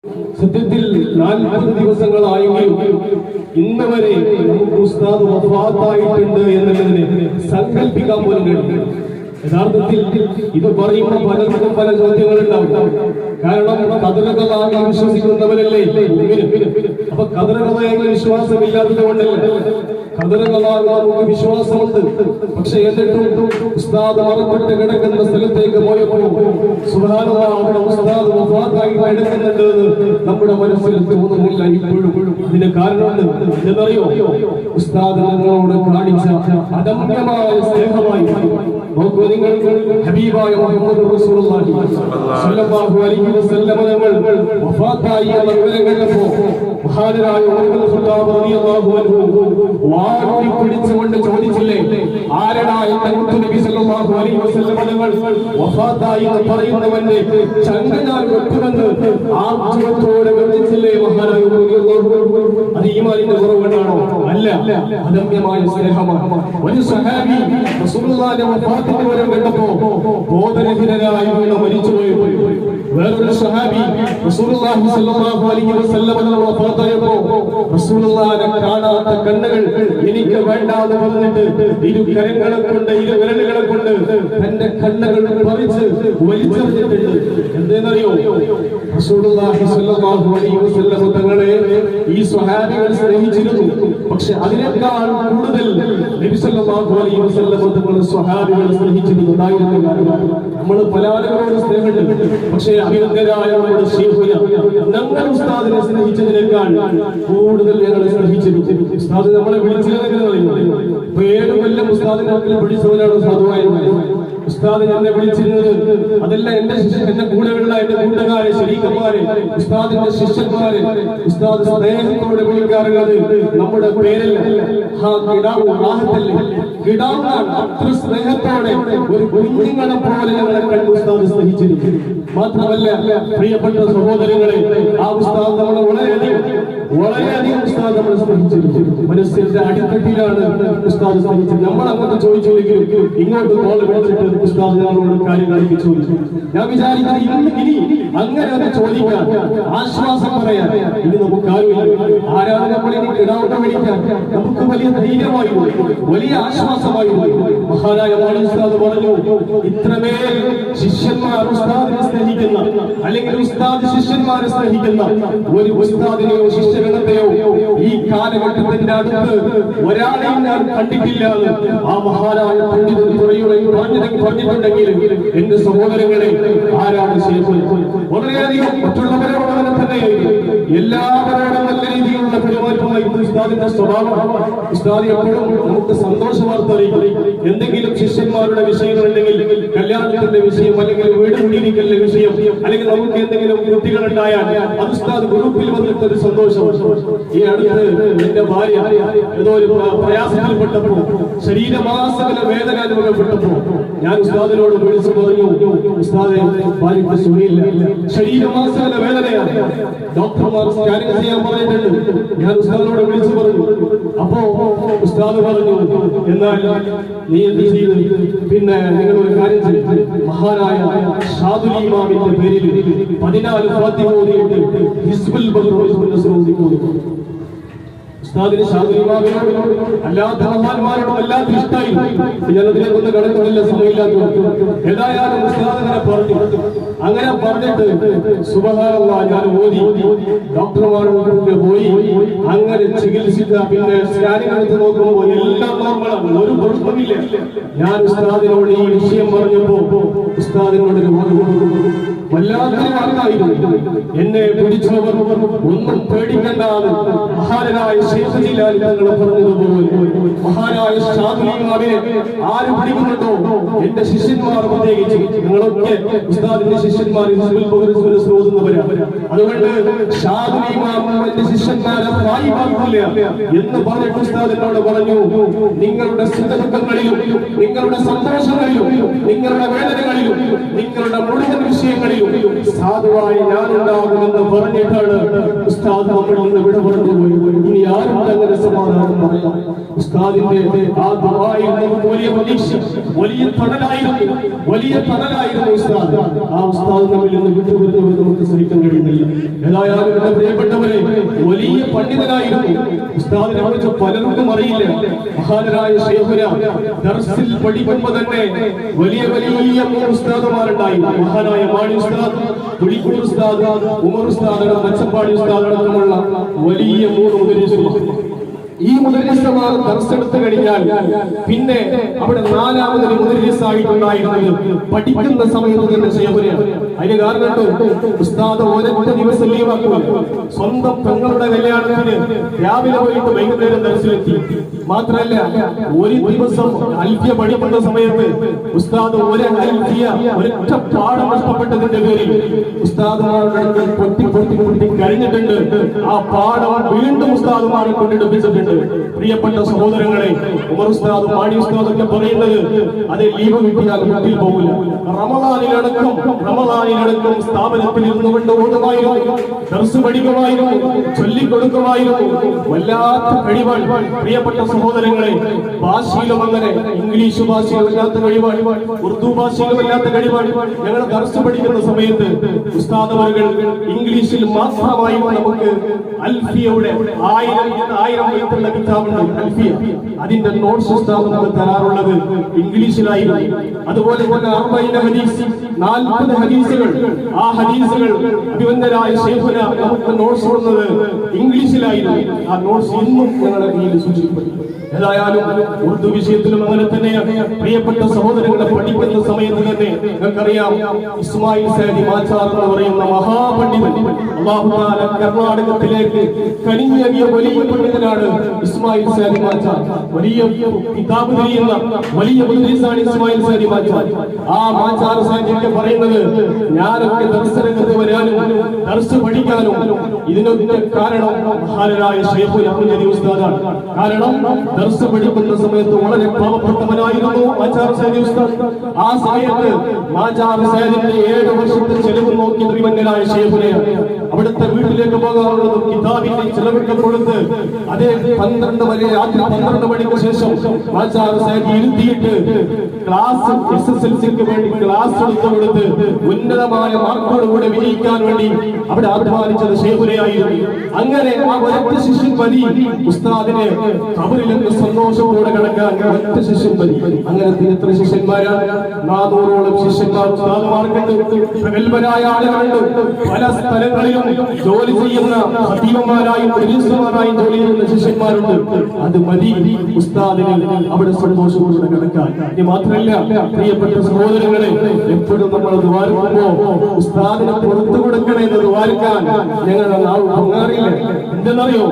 സത്യത്തിൽ 40 ദിവസങ്ങളായെങ്കിലും ഇന്ന് വരെ നമുക്ക് ഉസ്താദ് വഫാത്തായിട്ടുണ്ട് എന്നുള്ളതിനെ സങ്കല്പിക്കാൻ പോലും കഴിയും. യഥാർത്ഥത്തിൽ ഇത് പറയുമ്പോൾ പലർക്കും പല ചോദ്യങ്ങളുണ്ടാവും. കാരണം ഖദറുകളാകെ വിശ്വസിക്കുന്നവരല്ലേ അപ്പൊ ഖദറുകളാകെ വിശ്വാസമില്ലാത്തത് കൊണ്ടല്ലേ ഖദറുകളാകെ നമുക്ക് വിശ്വാസമുണ്ട്. പക്ഷെ എന്നിട്ടും ഉസ്താദ് മറപ്പെട്ട് കിടക്കുന്ന സ്ഥലത്തേക്ക് പോയപ്പോൾ സുബ്ഹാനല്ലാഹ് അവിടെ ഉസ്താദ് വഫാത്തായി കിടക്കുന്നുണ്ട് നമ്മുടെ മനസ്സിൽ തോന്നുന്നില്ല ഇപ്പോഴും. ഇതിന് കാരണമുണ്ട്. എന്നറിയോ? ഉസ്താദ് നിങ്ങളോട് കാണിച്ച അദമ്യമായ സ്നേഹമായി. നോക്കൂ നിങ്ങൾ, ഹബീബായ മുഹമ്മദ് റസൂലുള്ളാഹി സ്വല്ലല്ലാഹു അലൈഹി വസല്ലം തങ്ങൾ വഫാത്തായി എന്ന വിവരം കേട്ടപ്പോൾ മഹാനായ ഉമർ ഇബ്നുൽ ഖത്താബ് റളിയല്ലാഹു അൻഹു വാടി പിടിച്ചുകൊണ്ട് ചോദിച്ചില്ലേ, ആരടാ എന്റെ നബി സല്ലല്ലാഹു അലൈഹി വസല്ലം തങ്ങൾ വഫാത്തായി എന്ന് പറയുന്നവന്റെ ചങ്ങ ഞാൻ വെക്കുമെന്ന് ആർജവത്തോടെ ഗർജിച്ചില്ലേ മഹാനായ ഉമർ റളിയല്ലാഹു അൻഹു? അത് ഈമാനിന്റെ കുറവുകൊണ്ടാണോ? അല്ല, അദമ്യമായ സ്നേഹമാണ്. ഒരു സഹാബി റസൂലുള്ളാഹിന്റെ വഫാത്തിന്റെ വിവരം കേട്ടപ്പോ ബോധരഹിതനായി വീണ് മരിച്ചുപോയി. വേറൊരു സഹാബി റസൂലുള്ളാഹി സ്വല്ലല്ലാഹു അലൈഹി വസല്ലം തങ്ങൾ വഫാത്തായപ്പോ റസൂലുള്ളാഹിനെ കാണാത്ത കണ്ണുകൾ എനിക്ക് വേണ്ടാന്ന് പറഞ്ഞിട്ട് ഇരു കരങ്ങളെ കൊണ്ട് ഇരു വിരലുകളെ കൊണ്ട് തന്റെ കണ്ണുകൾ പറിച്ച് വലിച്ചെറിഞ്ഞിട്ടുണ്ട്. എന്തെന്നറിയോ? റസൂലുള്ളാഹി സ്വല്ലല്ലാഹു അലൈഹി വസല്ലം തങ്ങളെ ഈ സ്വഹാബികൾ സ്നേഹിച്ചിരുന്നു. പക്ഷെ അതിനേക്കാൾ കൂടുതൽ നബി സല്ലല്ലാഹു അലൈഹി വസല്ലം തങ്ങൾ സ്വഹാബികൾ സ്നേഹിച്ചിരുന്നു. നമ്മൾ പല ആളുകളോട് സ്നേഹമുണ്ട്. പക്ഷേ അഭിനന്ദനായ നമ്മുടെ ശൈഖുന ഞങ്ങൾ ഉസ്താദിനെ സ്നേഹിച്ചതിനേക്കാൾ കൂടുതൽ ഞങ്ങളെ സ്നേഹിച്ചിരുന്നു. ഉസ്താദ് നമ്മളെ വിളിച്ചില്ലെന്ന് പറയുന്നു. 7 കൊല്ലം ഉസ്താദിനെ വിളിച്ചവരാണ് സാധുവായിരുന്നത്. ഉസ്താദ് എന്നെ വിളിച്ചിരുന്നത് അതല്ല എന്റെ കൂടെയുള്ള എന്റെ കൂട്ടുകാരെ ശരീക്കന്മാരെ ഉസ്താദിന്റെ ശിഷ്യന്മാരെ ഉസ്താദ് സ്നേഹത്തോടെ വിളിക്കാറുള്ളത് നമ്മുടെ പേരല്ല, അത്ര സ്നേഹത്തോടെ ഒരു കുഞ്ഞുങ്ങളെ പോലെ ഞങ്ങളെ കണ്ട് ഉസ്താദ് സ്നേഹിച്ചിരുന്നു. മാത്രമല്ല പ്രിയപ്പെട്ട സഹോദരങ്ങളെ, ആ ഉസ്താദ് നമ്മളെ വളരെയധികം ഉസ്താദ് നമ്മളെ സ്നേഹിച്ചിരുന്നു. മനസ്സിന്റെ അടിത്തട്ടിലാണ് ഉസ്താദ് സ്നേഹിച്ചത്. നമ്മൾ അങ്ങോട്ട് ചോദിച്ചില്ലെങ്കിലും ഇങ്ങോട്ട് കോൾ വിളിച്ചിട്ട് ഉസ്താദ് ഞങ്ങളോട് കാര്യങ്ങളൊക്കെ ചോദിച്ചു. ഞാൻ വിചാരിക്കുന്നത് ഇനി അങ്ങനെ ഒന്ന് ചോദിക്കാൻ, ആശ്വാസം പറയാൻ ഇനി നമുക്ക് ആരുമില്ല. ആരാണ് നമ്മളിനി കിടാവുന്ന വിളിക്കാൻ? നമുക്ക് വലിയ ധൈര്യമായിരുന്നു, വലിയ ആശ്വാസമായിരുന്നു. മഹാനായ മാണി ഉസ്താദ് പറഞ്ഞു, ഇത്രമേൽ ശിഷ്യന്മാർ ഉസ്താദിനെ സ്നേഹിക്കുന്ന, അല്ലെങ്കിൽ ഉസ്താദ് ശിഷ്യന്മാരെ സ്നേഹിക്കുന്ന ഒരു ഉസ്താദിനെയോ ശിഷ്യഗണത്തെയോ ഈ കാലഘട്ടത്തിന്റെ അടുത്ത് ഒരാളെയും ഞാൻ കണ്ടിട്ടില്ല എന്ന് ആ മഹാനായ പണ്ഡിതൻ പറഞ്ഞിട്ടുണ്ടെങ്കിൽ എന്റെ സഹോദരങ്ങളെ, ആരാണ് ശേഷം വളരെയധികം മറ്റുള്ളവരോട് തന്നെ എല്ലാവരോടും നല്ല രീതിയിലുള്ള പെരുമാറ്റമായിരുന്നു ഉസ്താദിന്റെ സ്വഭാവം. ഉസ്താദ് എപ്പോഴും നമുക്ക് സന്തോഷ വാർത്ത അറിയിക്കും. എന്തെങ്കിലും ശിഷ്യന്മാരുടെ വിഷയങ്ങളുണ്ടെങ്കിൽ, കല്യാണത്തിന്റെ വിഷയം, അല്ലെങ്കിൽ വീട് കുടിയിരിക്കലിന്റെ വിഷയം, അല്ലെങ്കിൽ നമുക്ക് എന്തെങ്കിലും കുട്ടികളുണ്ടായാൽ അത് ഉസ്താദ് ഗ്രൂപ്പിൽ വന്നിട്ട് ഒരു സന്തോഷം. ഈ അടുത്ത് എന്റെ ഭാര്യ ഏതോ ഒരു പ്രയാസത്തിൽപ്പെട്ടപ്പോ, ശരീരമാസകല വേദന അനുഭവപ്പെട്ടപ്പോ ഞാൻ ഉസ്താദിനോട് വിളിച്ചു പറഞ്ഞു, ഉസ്താദെ ഭാര്യയ്ക്ക് സുഖമില്ല, ശരീരമാസകല വേദനയാണ്, ഡോക്ടർമാർ സ്കാനിങ് ചെയ്യാൻ പറഞ്ഞിട്ടുണ്ട്. ഞാൻ ഉസ്താദിനോട് വിളിച്ചു പറഞ്ഞു. അപ്പോ ഉസ്താദ് പറഞ്ഞു, എന്നാൽ നീ എന്ത് ചെയ്ത്? പിന്നെ നിങ്ങൾ ഒരു കാര്യം ചെയ്യും, മഹാനായ ഷാദുൽ ഇമാമിന്റെ പേരിൽ 14 ഫാത്തിഹ ഓതിയിട്ട് ഹിസ്ബുൽ ഉസ്താദിന് ഷാദുൽ ഇമാമിനോട് അല്ലാത്ത മഹാന്മാരോടും വല്ലാത്ത ഇഷ്ടമായി. ഞാനതിലേക്കൊന്ന് കടക്കുന്നില്ല, സമയമില്ലാത്ത. ഏതായാലും ഉസ്താദിനെ പറഞ്ഞു. അങ്ങനെ പറഞ്ഞിട്ട് സുബ്ഹാനല്ലാഹ് ഞാൻ ഓതി, ഡോക്ടർമാരോട് പോയി അങ്ങനെ ചികിത്സിച്ച. പിന്നെ സ്കാനിങ് എടുത്ത് നോക്കുമ്പോൾ എല്ലാം നോർമലാണ്, ഒരു പ്രശ്നമില്ല. ഞാൻ ഉസ്താദിനോട് ഈ വിഷയം പറഞ്ഞപ്പോ ഉസ്താദിനോട് വല്ലാത്തൊരു വാർത്തായിരുന്നു. എന്നെ പിടിച്ചവർ ഒന്നും പേടിക്കണ്ടാണ്. മഹാനായ ശൈഖ് ജിലാനി തങ്ങൾ പറഞ്ഞതുപോലെ മഹാനായ ഷാദുൽ ഇമാമിനെ ആര് പിടിക്കുന്നുണ്ടോ, എന്റെ ശിഷ്യന്മാർ പ്രത്യേകിച്ച് നിങ്ങളൊക്കെ ഉസ്താദിന്റെ ശിഷ്യന്മാർ ഓതുന്നവരാണ്. അതുകൊണ്ട് ഷാദുൽ ഇമാം എന്റെ ശിഷ്യന്മാരെ വായിക്കില്ല എന്ന് പറഞ്ഞിട്ട് ഉസ്താദിനോട് പറഞ്ഞു, നിങ്ങളുടെ സുഖദുഃഖങ്ങളിലും, നിങ്ങളുടെ സന്തോഷങ്ങളിലും, നിങ്ങളുടെ വേദനകളിലും, നിങ്ങളുടെ മുഴുവൻ വിഷയങ്ങളിലും സാധുവായി ഞാനുണ്ടാകുമെന്ന് പറഞ്ഞിട്ടാണ് ഉസ്താദ് നമ്മളിൽ നിന്ന് വിട പറഞ്ഞു പോയി. ഇനി ആരും അങ്ങനെ സമാധാനം പറയാം. ഉസ്താദ് ഉസ്താദിന്റെ ആ ദുആയിൽ നമുക്ക് വലിയ പ്രതീക്ഷ, വലിയ തണലായിരുന്നു ഉസ്താദ്. ആ ഉസ്താദ് നമ്മിൽ നിന്ന് വിട്ടുപോകുന്നത് നമുക്ക് സഹിക്കാൻ കഴിയുന്നില്ല. ഏതായാലും എന്റെ പ്രിയപ്പെട്ടവരെ, വലിയ പണ്ഡിതനായിരുന്നു. ഉസ്താദിനെ കുറിച്ച് പലർക്കും അറിയില്ല. മഹാനരായ ശൈഖുന ദർസിൽ പഠിക്കുമ്പോൾ തന്നെ വലിയ ഉസ്താദുമാരുണ്ടായി. മഹാനായ മാണി ഉസ്താദ്, പുളിക്കൂർ ഉസ്താദ്, ഉമർ ഉസ്താദ്, മച്ചമ്പാടി ഉസ്താദ് അടക്കമുള്ള വലിയ 3 മുദരിസുമാർ. ഈ മുദരിസമാർ ദർസെടുത്തു കഴിഞ്ഞാൽ പിന്നെ അവിടെ 4ാമതൊരു മുദരിസായിട്ടുണ്ടായിരുന്നത് പഠിക്കുന്ന സമയത്ത് തന്നെ ശൈഖുനയാണ്. അതിന് കാരണം ഉസ്താദ് ഒരൊറ്റ ദിവസം ലീവാക്കുക. സ്വന്തം പെങ്ങളുടെ കല്യാണത്തിന് രാവിലെ പോയിട്ട് വൈകുന്നേരം ദർസിലെത്തി. മാത്രമല്ല, ഒരു ദിവസം അൽഫിയ പഠിക്കുന്ന സമയത്ത് ഉസ്താദ് ഒരൊറ്റ പാഠം നഷ്ടപ്പെട്ടതിന്റെ പേരിൽ ഉസ്താദുമാരുടെ പൊട്ടി കഴിഞ്ഞിട്ടുണ്ട്. ആ പാഠം വീണ്ടും ഉസ്താദുമാരെ കൊണ്ടെടുപ്പിച്ചിട്ടുണ്ട്. പ്രിയപ്പെട്ട സഹോദരങ്ങളെ, ഉമർ ഉസ്താദ്, മാണി ഉസ്താദ് ഒക്കെ പറയുന്നത് അത് ലീവ് കിട്ടിയാൽ വീട്ടിൽ പോകില്ല. റമളാനിലടക്കം സ്ഥാപനത്തിൽ ഇരുന്നുകൊണ്ട് ഓടുമായിരുന്നു, ദർസ് പഠിക്കുമായിരുന്നു, ചൊല്ലിക്കൊടുക്കുമായിരുന്നു. വല്ലാത്ത കഴിവാണ് പ്രിയപ്പെട്ട സഹോദരങ്ങളെ. ഭാഷയിലും അങ്ങനെ, ഇംഗ്ലീഷ് ഭാഷയിലല്ലാത്ത കഴിവാണ്, ഉറുദു ഭാഷയിലുമല്ലാത്ത കഴിവാണ്. ഞങ്ങൾ ദർസ് പഠിക്കുന്ന സമയത്ത് ഉസ്താദ് അവர்கள் ഇംഗ്ലീഷിൽ മാത്രമായി നമുക്ക് അൽഫിയയുടെ 1000 കിതാബുണ്ട് അൽഫിയ. അതിന്റെ നോട്ട്സ് ഉസ്താദ് നമുക്ക് തരാറുള്ളത് ഇംഗ്ലീഷിലായിരുന്നു. അതുപോലെ തന്നെ 40 ഹദീസ്, 40 ഹദീസുകൾ. ആ ഹദീസുകൾ അഭിവന്ദനായ ശൈഖുന നമുക്ക് നോട്ട്സ് കൊടുക്കുന്നത് ഇംഗ്ലീഷിലായിരുന്നു. ആ നോട്ട്സ് ഇന്നും ഞങ്ങളുടെ കയ്യിൽ സൂക്ഷിക്കപ്പെട്ടു. ഏതായാലും ഉറുദു വിഷയത്തിലും അങ്ങനെ തന്നെയാണ്. പ്രിയപ്പെട്ട സഹോദരങ്ങളെ, പഠിക്കുന്ന സമയത്ത് തന്നെ നിങ്ങൾക്കറിയാം, ഇസ്മായിൽ സൈദി മാച്ചാർ എന്ന് പറയുന്ന മഹാപണ്ഡിതൻ, അല്ലാഹു തആല കർണാടകത്തിലേക്ക് കനിഞ്ഞിയ വലിയ പണ്ഡിതനാണ് ഇസ്മായിൽ സൈദി മാച്ചാർ. വലിയ കിതാബ് തിരിയുന്ന വലിയ മുദ്രിസാണ് ഇസ്മായിൽ സൈദി മാച്ചാർ. ആ മാച്ചാർ സാഹിബ് പറയുന്നത്, ഞാനൊക്കെ ദർശനത്തിൽ വരാനും ദർസ് പഠിക്കാനും ഇതിനൊക്കെ കാരണം മഹാനായ ശൈഖുൽ അഹ്മദി ഉസ്താദാണ്. കാരണം ദർസ് പഠിക്കുന്ന സമയത്ത് വളരെ പാവപ്പെട്ടവനായിരുന്നു മാച്ചാർ സൈദി ഉസ്താദ്. ആ സമയത്ത് മാച്ചാർ സൈദിന്റെ 7 വർഷത്തെ ചെലവ് നോക്കി ശ്രീമന്യനായ ശൈഖുനയാണ്. അവിടുത്തെ വീട്ടിലേക്ക് പോകാറുള്ളതും കിതാബിന്റെ ചെലവൊക്കെ കൊടുത്ത് അതേ 12 വരെ, രാത്രി 12 മണിക്ക് ശേഷം മാച്ചാർ സൈദി ഇരുത്തിയിട്ട് ക്ലാസ് SSLCക്ക് വേണ്ടി ക്ലാസ് കൊടുത്ത് ഉന്നതമായ മാർക്കോടുകൂടെ വിജയിക്കാൻ വേണ്ടി അവിടെ അധ്വാനിച്ചത് ശൈഖുനയായിരുന്നു. അങ്ങനെ ആ ഒരൊറ്റ ശിഷ്യൻ മതി ഉസ്താദിനെ ഖബറിലേക്ക് സന്തോഷത്തോടെ കിടക്കാൻ. ഒറ്റ ശിഷ്യൻ മതി. അങ്ങനത്തെ എത്ര ശിഷ്യന്മാരാണ്? 400ഓളം ശിഷ്യന്മാർ ഉസ്താദുമാർക്കുണ്ട്. പ്രഗത്ഭരായ ആളുകളുണ്ട്. പല സ്ഥലങ്ങളിലും ജോലി ചെയ്യുന്ന ഖതീബന്മാരായും മുദരിസുമാരായും ജോലി ചെയ്യുന്ന ശിഷ്യന്മാരുണ്ട്. അത് മതി ഉസ്താദിന് അവിടെ സന്തോഷത്തോടെ കിടക്കാൻ. ഇത് മാത്രമല്ല, പ്രിയപ്പെട്ട സഹോദരങ്ങളെ, എപ്പോഴും നമ്മൾ ദ്വാരക്കുമ്പോ ഉസ്താദിനെ പുറത്തു കൊടുക്കണേ എന്ന് ദ്വാരക്കാൻ ഞങ്ങളുടെ നാവ് പൊങ്ങാറില്ല. എന്തെന്നറിയോ?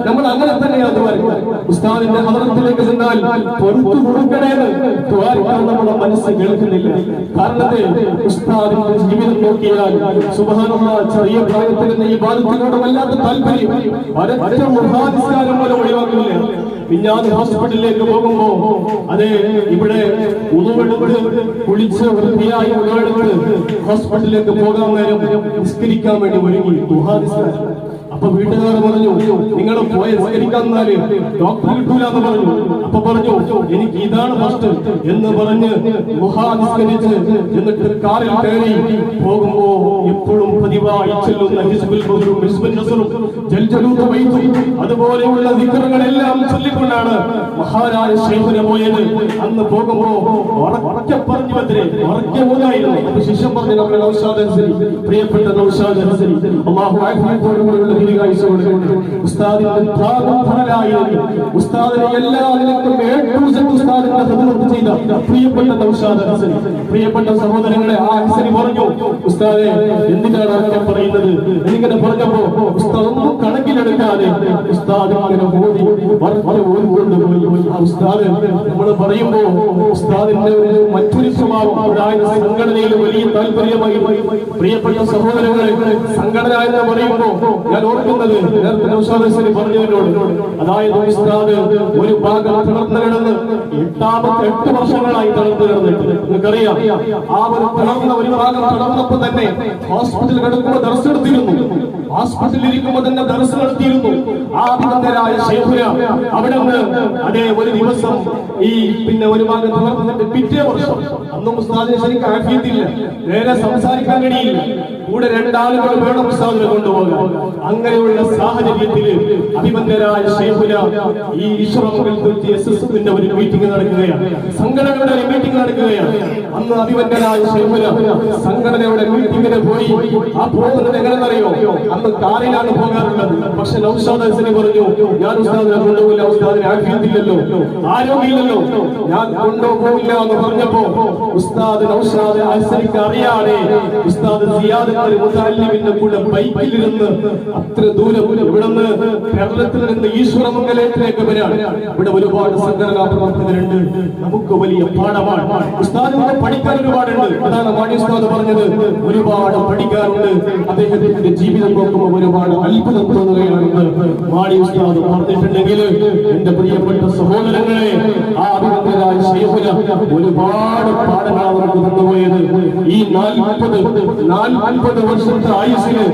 നമ്മൾ അങ്ങനെ തന്നെയാണ് ദ്വാരക്കുക. ഉസ്താദിന്റെ ഹദറത്തിലേക്ക് ചെന്നാൽ പുറത്തു കൊടുക്കണേന്ന് ദ്വാരക്കാൻ നമ്മുടെ മനസ്സ് കേൾക്കുന്നില്ല. കാരണം ഉസ്താദിന്റെ ജീവിതം നോക്കിയാൽ സുബ്ഹാനല്ലാഹ്, ചെറിയ പ്രായത്തിൽ നിന്ന് ഈ ബാലത്തിനോട് വല്ലാത്ത താല്പര്യം. ഒരൊറ്റ മുഹാദിസ്കാരം പോലെ ഒഴിവാക്കുന്നില്ല. പിന്നാത് ഹോസ്പിറ്റലിലേക്ക് പോകുമ്പോ അതെ ഇവിടെ ഉളുവെടുത്ത് കുളിച്ച് വൃത്തിയായി ഉളുവെടുത്ത് ഹോസ്പിറ്റലിലേക്ക് പോകാൻ നേരം നിസ്കരിക്കാൻ വേണ്ടി ഒരുങ്ങി ദുഹാദിസ്കാരം. അപ്പൊ വീട്ടുകാർ പറഞ്ഞു, നിങ്ങൾ പോയി നിസ്കരിക്കാൻ ഡോക്ടർ കിട്ടൂല എന്ന് പറഞ്ഞു. അപ്പൊ പറഞ്ഞു, എനിക്ക് ഇതാണ് ഫസ്റ്റ് എന്ന് പറഞ്ഞ് മുഹാനിസ്കരിച്ച് എന്നിട്ട് കാറിൽ കയറി പോകുമ്പോ എപ്പോഴും പതിവായി ചെല്ലുന്ന ഹിസ്ബുൽ ബദറും ഹിസ്ബുൽ നസറും ജൽജലൂദ് ബൈത്തും അതുപോലെയുള്ള ദിക്റുകളെല്ലാം ചൊല്ലിക്കൊണ്ടാണ് മഹാനായ ശൈഖുന പോയത്. അന്ന് പോകുമ്പോ ഉറക്കെ പറഞ്ഞു വന്നേ, ഉറക്കെ ഓതായിരുന്നു. അപ്പൊ ശിഷ്യൻ പറഞ്ഞു, നമ്മുടെ നൗഷാദ് അൻസരി, പ്രിയപ്പെട്ട നൗഷാദ് അൻസരി, അല്ലാഹു ആഫിയത്തോടുകൂടിയുള്ള ദീർഘായുസ്സ് കൊടുക്കട്ടെ. ഉസ്താദിന്റെ ത്യാഗധനരായിരുന്നു. ഉസ്താദിനെ എല്ലാ നിലക്കും ഉസ്താദിന്റെ ഖിദ്മത്ത് ചെയ്ത പ്രിയപ്പെട്ട നൗഷാദ് അൻസരി. പ്രിയപ്പെട്ട സഹോദരങ്ങളെ, ആ അൻസരി പറഞ്ഞു, ഉസ്താദെ എന്തിനാണ് ഒക്കെ പറയുന്നത്? എന്നിങ്ങനെ പറഞ്ഞപ്പോ ഉസ്താദ് ഒന്നും കണക്കിലെടുക്കാതെ ഉസ്താദ് അങ്ങനെ ഓടി ഓടിക്കൊണ്ടുപോയി. ആ ഉസ്താദ് നമ്മൾ പറയുമ്പോ ഉസ്താദിന്റെ മറ്റൊരു സ്വഭാവം, സംഘടനയിൽ വലിയ താല്പര്യമായി. പ്രിയപ്പെട്ട സഹോദരങ്ങളെ, സംഘടന എന്ന് പറയുമ്പോ ഞാൻ ഓർക്കുന്നത് നേരത്തെ നൗഷാദ് അൻസരി പറഞ്ഞതിനോട്, അതായത് ഉസ്താദ് ഒരു ഭാഗം തളർന്നു കിടന്ന് 8 വർഷങ്ങളായി തളർന്നു കിടന്നിട്ട് നിങ്ങൾക്കറിയാം. ആ ഒരു തളർന്ന ഒരു ഭാഗം തളർന്നപ്പോ തന്നെ ഹോസ്പിറ്റലിൽ കിടക്കുമ്പോൾ ദർസ് എടുത്തിരുന്നു. ഹോസ്പിറ്റലിൽ ഇരിക്കുമ്പോൾ തന്നെ ദർസ് നടത്തിയിരുന്നു. ആ അഭിനന്ദനായ ശൈഖുന അവിടെ നിന്ന് അതേ ഒരു ദിവസം ഈ പിന്നെ ഒരു ഭാഗം തളർന്നിട്ട് പിറ്റേ വർഷം അന്നും ഉസ്താദിന് ശരിക്കും ആഫിയത്തില്ല, നേരെ സംസാരിക്കാൻ കഴിയില്ല, കൂടെ രണ്ടാളുകൾ വേണം ഉസ്താദിനെ കൊണ്ടുപോകാൻ. അങ്ങനെയുള്ള സാഹചര്യത്തിൽ അഭിനന്ദനായ ശൈഖുന ഈ ഈശ്വരന്റെ ഒരു മീറ്റിംഗ് നടക്കുകയാണ്, സംഘടനയുടെ ഒരു മീറ്റിംഗ് നടക്കുകയാണ്. അന്ന് അഭിനന്ദനായ ശൈഖുന സംഘടനയുടെ മീറ്റിംഗിന് പോയി. ആ പോകുന്നത് എങ്ങനെയെന്നറിയോ? അന്ന് കാറിലാണ് പോകാറുള്ളത്. പക്ഷെ നൗഷാദ് ഹസനി പറഞ്ഞു, ഞാൻ ഉസ്താദിനെ കൊണ്ടുപോകില്ല, ഉസ്താദിന് ആഫിയത്തില്ലല്ലോ, ആരോഗ്യമില്ലല്ലോ, ഞാൻ കൊണ്ടുപോകില്ല എന്ന് പറഞ്ഞപ്പോ ഉസ്താദ് നൗഷാദ് ഹസനിക്ക് അറിയാതെ ഉസ്താദ് സിയാദ് മുതല്ലിമിന്റെ കൂടെ ബൈക്കിലിരുന്ന് അത്ര ദൂരം ഇവിടുന്ന് കേരളത്തിൽ നിന്ന് ഈശ്വരമംഗലത്തിലേക്ക് വരാൻ. ഇവിടെ ഒരുപാട് സംഘടനാ പ്രവർത്തകരുണ്ട്, നമുക്ക് വലിയ പാഠമാണ്. ഉസ്താദിനെ പഠിക്കാൻ ഒരുപാടുണ്ട്. അതാണ് മാണി ഉസ്താദ് പറഞ്ഞത്, ഒരുപാട് പഠിക്കാറുണ്ട്. അദ്ദേഹത്തിന്റെ ജീവിതം നോക്കുമ്പോൾ ഒരുപാട് അത്ഭുതം തോന്നുകയാണെന്ന് മാണി ഉസ്താദ് പറഞ്ഞിട്ടുണ്ടെങ്കിൽ എന്റെ പ്രിയപ്പെട്ട സഹോദരങ്ങളെ, ആ അഭിനന്ദനായ ശൈഖുന ഒരുപാട് പാഠങ്ങളാണ് നമുക്ക് തന്നുപോയത്. ഈ 40 വർഷത്തെ ആയുസ്സിന്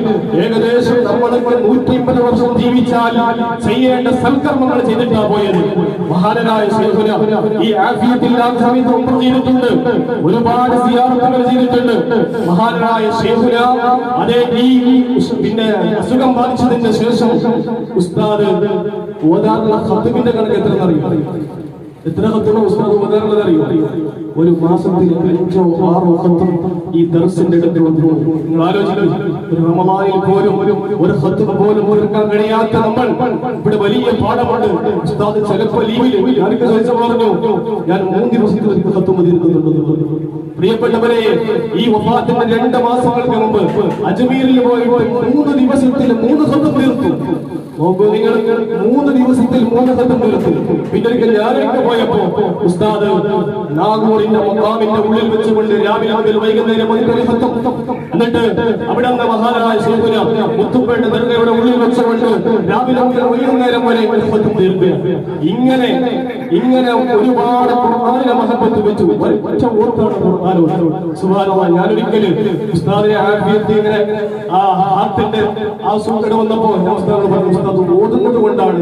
ഏകദേശം നമ്മളൊക്കെ 150 വർഷം ജീവിച്ചാൽ ചെയ്യേണ്ട സൽക്കർമ്മങ്ങൾ ചെയ്തിട്ടാ പോയത്. മഹാനായ ശൈഖുന ഈ ആഫിയത്തില്ലാത്ത സമയത്ത് ഉംറ ചെയ്തിട്ടുണ്ട്, ഒരുപാട് സിയാറത്തുകൾ ചെയ്തിട്ടുണ്ട്. മഹാനായ ശൈഖുന അതേ ഈ പിന്നെ അസുഖം ബാധിച്ചതിന് ശേഷം ഉസ്താദ് ഓതാറുള്ള ഖത്മിന്റെ കണക്ക് എത്ര അറിയാം? എത്ര ഖത്മ ഉസ്താദ് ഓതാറുള്ളത് അറിയോ? ഒരു മാസത്തിൽ 5 or 6 ഖത്മ ഈ ദർസിന്റെ ഇടത്തിൽ വന്നു. നിങ്ങൾ ആലോചിക്കുക, ഒരു റമളാനിൽ പോലും ഒരു ഖത്മ പോലും ഓർക്കാൻ കഴിയാത്ത നമ്മൾ ഇവിടെ വലിയ പാഠമുണ്ട്. ഉസ്താദ് ചിലപ്പോൾ ലീവിൽ ഞാനൊക്കെ പറഞ്ഞു, ഞാൻ 3 ദിവസത്തിൽ ഒരു ഖത്മ തീർക്കുന്നുണ്ട്. പ്രിയപ്പെട്ടവരെ, ഈ വഫാത്തിന്റെ 2 മാസങ്ങൾക്ക് മുമ്പ് അജ്മീറിൽ പോയിട്ട് 3 ദിവസത്തിൽ 3 ഖത്മ തീർത്തു. നോക്കൂ നിങ്ങൾ, 3 ദിവസത്തിൽ 3 ഖത്മ തീർത്തു. പിന്നെ ഞാനൊക്കെ പോയപ്പോ ഉസ്താദ് നാഗൂറിന്റെ മഖാമിന്റെ ഉള്ളിൽ വെച്ചുകൊണ്ട് രാവിലെ മുതൽ വൈകുന്നേരം ഒരു ഖത്മ, എന്നിട്ട് അവിടെ നിന്ന് മഹാനായ ശൈഖുന മുത്തുപ്പേട്ട ദർഗയുടെ ഉള്ളിൽ വെച്ചുകൊണ്ട് രാവിലെ മുതൽ വൈകുന്നേരം വരെ ഒരു ഖത്മ തീർക്കുക. ഇങ്ങനെ ഒരുപാട് ഖുർആനിനെ മഹബത്ത് വെച്ചു. ഒറ്റ ഓർത്താണ് ഖുർആൻ. സുബ്ഹാനല്ലാഹ്, ഞാനൊരിക്കലും ഉസ്താദിനെ ആഫിയത്ത് ഇങ്ങനെ ആ ഹാർട്ടിന്റെ ആ സൂക്കട് വന്നപ്പോ ഞാൻ ഉസ്താദിനോട് പറഞ്ഞു, ഉസ്താദ് ഓതുന്നത് കൊണ്ടാണ്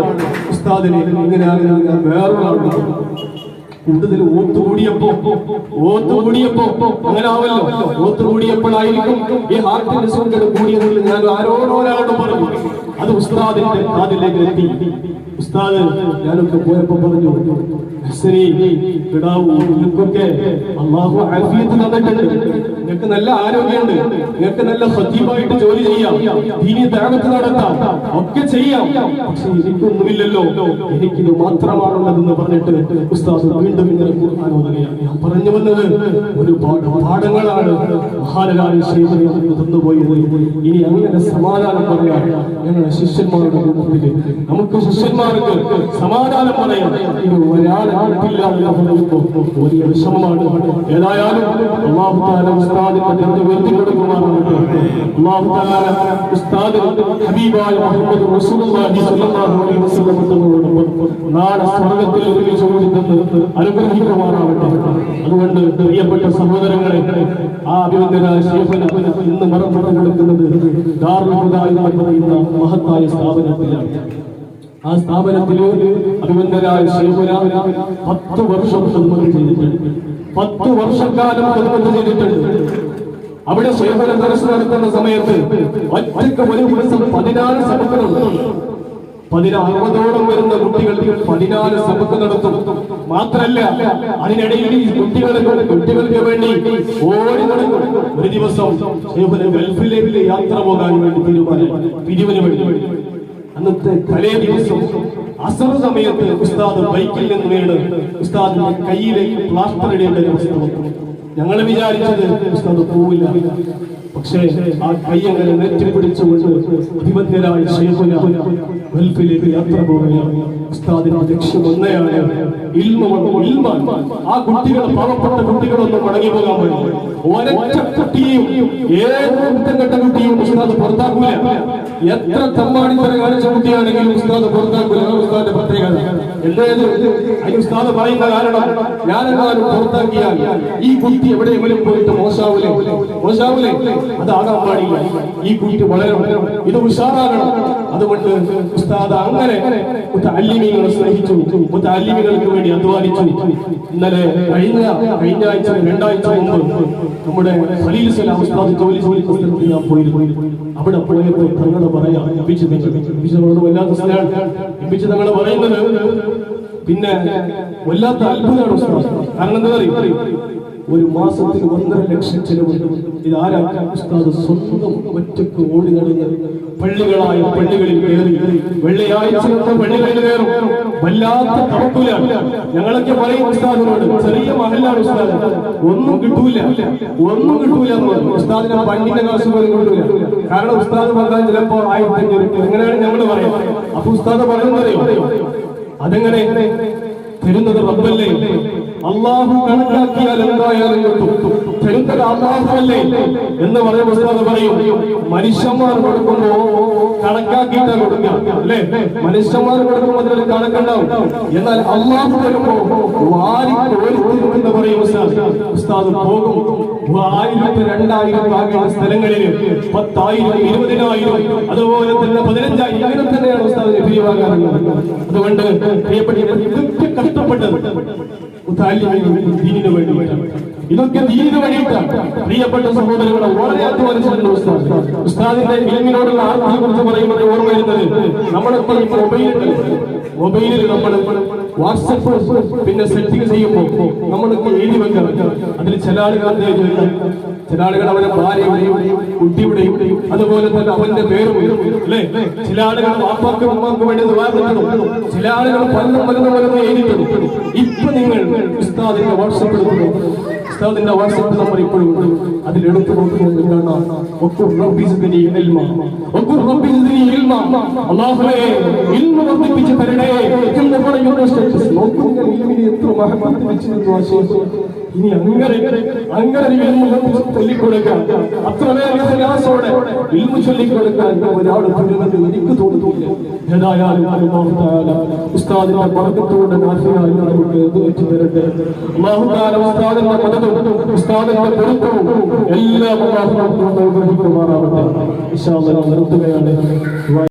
ഉസ്താദിനെ ഇങ്ങനെ വേറൊരാളുടെ കൂടുതൽ ഓത്തുകൂടിയപ്പോ അങ്ങനെ ആവല്ലോ. ഓത്തുകൂടിയപ്പോഴായിരിക്കും ഈ ഹാർട്ടിന്റെ സൂക്കട് കൂടിയതിൽ ഞാൻ ആരോടൊരാളോട് പറഞ്ഞു. അത് ഉസ്താദിന്റെ കാതിലേക്ക് എത്തി. ഉസ്താദ് ഞാനൊക്കെ പോയപ്പോ പറഞ്ഞു, നിങ്ങൾക്കൊക്കെ അല്ലാഹു ആഫിയത്ത് തന്നിട്ടുണ്ട്, നിങ്ങൾക്ക് നല്ല ആരോഗ്യമുണ്ട്, നിങ്ങൾക്ക് നല്ല ഖതീബായിട്ട് ജോലി ചെയ്യാം, ദീനി ദഅവത്ത് നടത്താം, ഒക്കെ ചെയ്യാം. പക്ഷെ എനിക്കൊന്നുമില്ലല്ലോ, എനിക്കിത് മാത്രമാണുള്ളതെന്ന് പറഞ്ഞിട്ട് ഉസ്താദ് വീണ്ടും ഇങ്ങനെ ഖുർആൻ ഓതുകയാണ്. ഞാൻ പറഞ്ഞു വന്നത് ഒരുപാട് പാഠങ്ങളാണ് മഹാനായ ശൈഖുന നമുക്ക് തന്നുപോയത്. ഇനി അങ്ങനെ സമാധാനം പറയാൻ ഞങ്ങളുടെ ശിഷ്യന്മാരുടെ കൂട്ടത്തില് നമുക്ക് ശിഷ്യന്മാർക്ക് സമാധാനം പറയാം. ഇത് ഒരാളില്ല എന്ന് പറയുമ്പോൾ വലിയ വിഷമമാണ്. ഏതായാലും അല്ലാഹു തആല ഉസ്താദിന്റെ ദർജ ഉയർത്തി കൊടുക്കുമാറാകട്ടെ. അല്ലാഹു തആല ഉസ്താദിന്റെ ഹബീബായ മുഹമ്മദ് റസൂലുള്ളാഹി സ്വല്ലല്ലാഹു അലൈഹി വസല്ലം തങ്ങളോടൊപ്പം നാളെ സ്വർഗ്ഗത്തിൽ ഒരുമിച്ച് കൂടിത്തന്ന് അനുഗ്രഹിക്കുമാറാകട്ടെ. അതുകൊണ്ട് പ്രിയപ്പെട്ട സഹോദരങ്ങളെ, ആ അഭിനന്ദനായ ശൈഖുന ഇന്ന് മറന്നു കിടക്കുന്നത് ദാറുൽ ഹുദ എന്ന് പറയുന്ന മഹത്തായ സ്ഥാപനത്തിലാണ്. ആ സ്ഥാപനത്തിൽ അഭിനന്ദനായ ശൈഖുന 10 വർഷം ഖിദ്മത്ത് ചെയ്തിട്ടുണ്ട്. 10 വർഷക്കാലം ഖിദ്മത്ത് ചെയ്തിട്ടുണ്ട്. അവിടെ ശൈഖുന ദർസ് നടത്തുന്ന സമയത്ത് ഒറ്റയ്ക്ക് ഒരു ദിവസം 14 സബക്ക് നടത്തും. 60ഓളം വരുന്ന കുട്ടികൾക്ക് 14 സബക്ക് നടത്തും. മാത്രല്ല, അതിനിടയിൽ ഈ കുട്ടികൾക്ക് വേണ്ടി ഓടി നടക്കും. ഒരു ദിവസം ശൈഖുന ഗൾഫിലേക്ക് യാത്ര പോകാൻ വേണ്ടി പിരിവിന് വേണ്ടി അന്നത്തെ തലേ ദിവസം അസർ സമയത്ത് ഉസ്താദ് ബൈക്കിൽ നിന്ന് വീണ് ഉസ്താദിന്റെ കയ്യിലേക്ക് പ്ലാസ്റ്റർ ഇടേണ്ട അവസ്ഥ വന്നു. ഞങ്ങൾ വിചാരിച്ചത് ഉസ്താദ് പോവില്ല. പക്ഷേ ആ കൈ അങ്ങനെ നെറ്റിപ്പിടിച്ചുകൊണ്ട് അഭിമന്യരായ ശൈഖുന ഗൾഫിലേക്ക് യാത്ര പോവുകയാണ്. ഉസ്താദിന്റെ ലക്ഷ്യം ഒന്നയാണ്, ഇൽമാണ്. ആ കുട്ടികൾ, പാവപ്പെട്ട കുട്ടികളൊന്നും മടങ്ങി പോകാൻ പാടില്ല. ഒരൊറ്റ കുട്ടിയും, ഏത് കുറ്റം കെട്ട കുട്ടിയും ഉസ്താദ് പുറത്താക്കൂല. എത്ര തമ്മാടിത്തരം കാണിച്ച കുട്ടിയാണെങ്കിലും ഉസ്താദ് പുറത്താക്കില്ല. ഉസ്താദിന്റെ പ്രത്യേകത എന്തായത്? അതിന് ഉസ്താദ് പറയുന്ന കാരണം, ഞാനെങ്ങാനും പുറത്താക്കിയാൽ ഈ കുട്ടി എവിടെയെങ്കിലും പോയിട്ട് മോശാവൂലേ അതാകാൻ പാടില്ല. ഈ കുട്ടി വളരണം, ഇത് ഉഷാറാകണം. അതുകൊണ്ട് ഉസ്താദ് അങ്ങനെ മുതഅല്ലിമീങ്ങളെ സ്നേഹിച്ചു, മുതഅല്ലിമീങ്ങൾക്ക് വേണ്ടി അധ്വാനിച്ചു. ഇന്നലെ കഴിഞ്ഞ ആഴ്ച 2 ആഴ്ച മുമ്പ് നമ്മുടെ ഖലീൽ സലാം ഉസ്താദ് ജോലി സ്ഥലത്ത് ഞാൻ പോയിരുന്നു. അവിടെ പോയപ്പോൾ തങ്ങളെ പറയാം, വല്ലാത്ത സ്ഥലമാണ്. തങ്ങളെ പറയുന്നത് പിന്നെ വല്ലാത്ത അത്ഭുതമാണ് ഉസ്താദ്. കാരണം എന്താ പറയുക, ഒരു മാസത്തിൽ 1.5 ലക്ഷം ചെലവുണ്ട്. ഇതാരാ? ഉസ്താദ് സ്വന്തം ഒറ്റക്ക് ഓടി നടന്ന് പള്ളികളിൽ കയറി വെള്ളിയാഴ്ച പള്ളികളിൽ കയറും. വല്ലാത്ത തവക്കുലാണ്. ഞങ്ങളൊക്കെ പറയും ഉസ്താദിനോട്, ചെറിയ മഹലാണ് ഉസ്താദ്, ഒന്നും കിട്ടൂല എന്ന് പറയും. ഉസ്താദിനെ പണ്ടിന്റെ കാശ് പോലും കിട്ടൂല. കാരണം ഉസ്താദ് പറഞ്ഞാൽ ചിലപ്പോ 1500 എങ്ങനെയാണ് ഞങ്ങൾ പറയാം. അപ്പൊ ഉസ്താദ് പറയുന്നതറിയോ, അതെങ്ങനെ തരുന്നത് റബ്ബല്ലേ, അള്ളാഹു കണക്കാക്കിയാൽ എന്തായാലും കിട്ടും, തരുന്നത് അള്ളാഹുവല്ലേ എന്ന് പറയുന്ന ഉസ്താദ് പറയും, മനുഷ്യന്മാർ കൊടുക്കുമ്പോ കണക്കാക്കിയിട്ടാ കൊടുക്കാം അല്ലെ, മനുഷ്യന്മാർ കൊടുക്കുമ്പോൾ അതിനൊരു കണക്കുണ്ടാവും. എന്നാൽ അള്ളാഹു വരുമ്പോ വാരി എന്ന് പറയും ഉസ്താദ് പോകും. 1000, 2000 ആകേണ്ട സ്ഥലങ്ങളിൽ 10,000, 20,000, അതുപോലെ തന്നെ 15,000 ഇങ്ങനെ തന്നെയാണ് ഉസ്താദ് ലഭ്യമാകാറുള്ളത്. അതുകൊണ്ട് പ്രിയപ്പെട്ട ഇതൊക്കെ കഷ്ടപ്പെട്ടത് ദീനിനു വേണ്ടിയിട്ടാണ്. ഇതൊക്കെ ദീനിനു വേണ്ടിയിട്ടാണ്. പ്രിയപ്പെട്ട സഹോദരങ്ങളെ, വളരെ അധ്വാനിച്ചിട്ടുണ്ട് ഉസ്താദ്. ഉസ്താദിന്റെ ഇൽമിനോടുള്ള ആർത്തിയെ കുറിച്ച് പറയുമ്പോൾ ഓർമ്മ വരുന്നത്, നമ്മളിപ്പോൾ മൊബൈലിൽ നമ്മൾ വാട്സപ്പ് പിന്നെ സെറ്റിംഗ് ചെയ്യുമ്പോൾ നമ്മളൊക്കെ എഴുതി വെക്കാം. അതിൽ ചില ആളുകൾ അവരുടെ ഭാര്യയുടെയും കുട്ടിയുടെയും അതുപോലെ തന്നെ അവന്റെ പേരും അല്ലെ, ചില ആളുകൾ വാപ്പാക്കും ഉമ്മാക്കും വേണ്ടി വാർത്തകളും, ചില ആളുകൾ പലതും എഴുതിയിട്ടുണ്ട്. ഇപ്പൊ നിങ്ങൾ ഉസ്താദിന്റെ വാട്സപ്പ് എടുക്കുന്നു, ഉസ്താദിന്റെ വാട്സപ്പ് നമ്പർ ഇപ്പോഴും അതിലെടുത്ത് നോക്കുമ്പോൾ കാണാം, അല്ലാഹുവേ ഇൽമ വർദ്ധിപ്പിച്ച് തരണേ എന്ന് പറയുന്ന സ്റ്റാറ്റസ് നോക്കുമ്പോൾ എത്ര മഹബത്ത് വെച്ചിരുന്നു ആ ശേഷം. ഇനി അങ്ങനെ ചൊല്ലിക്കൊടുക്കാൻ, അത്രമേറെ പ്രയാസോടെ ഇൽമു ചൊല്ലിക്കൊടുക്കാൻ ഒരാൾ വരുന്നത് എനിക്ക് തോന്നുന്നില്ല. ഏതായാലും അല്ലാഹു തആല ഉസ്താദിന്റെ ബർക്കത്തോടെ നാഫിയായി നമുക്ക് എത്തിച്ചു തരട്ടെ. അല്ലാഹു തആല ഉസ്താദിന്റെ മദദും ഉസ്താദിന്റെ പൊരുത്തവും എല്ലാം അല്ലാഹു നമുക്ക് അനുഗ്രഹിക്കുമാറാവട്ടെ. ഇൻഷാ അല്ലാഹ് നിർത്തുകയാണ്.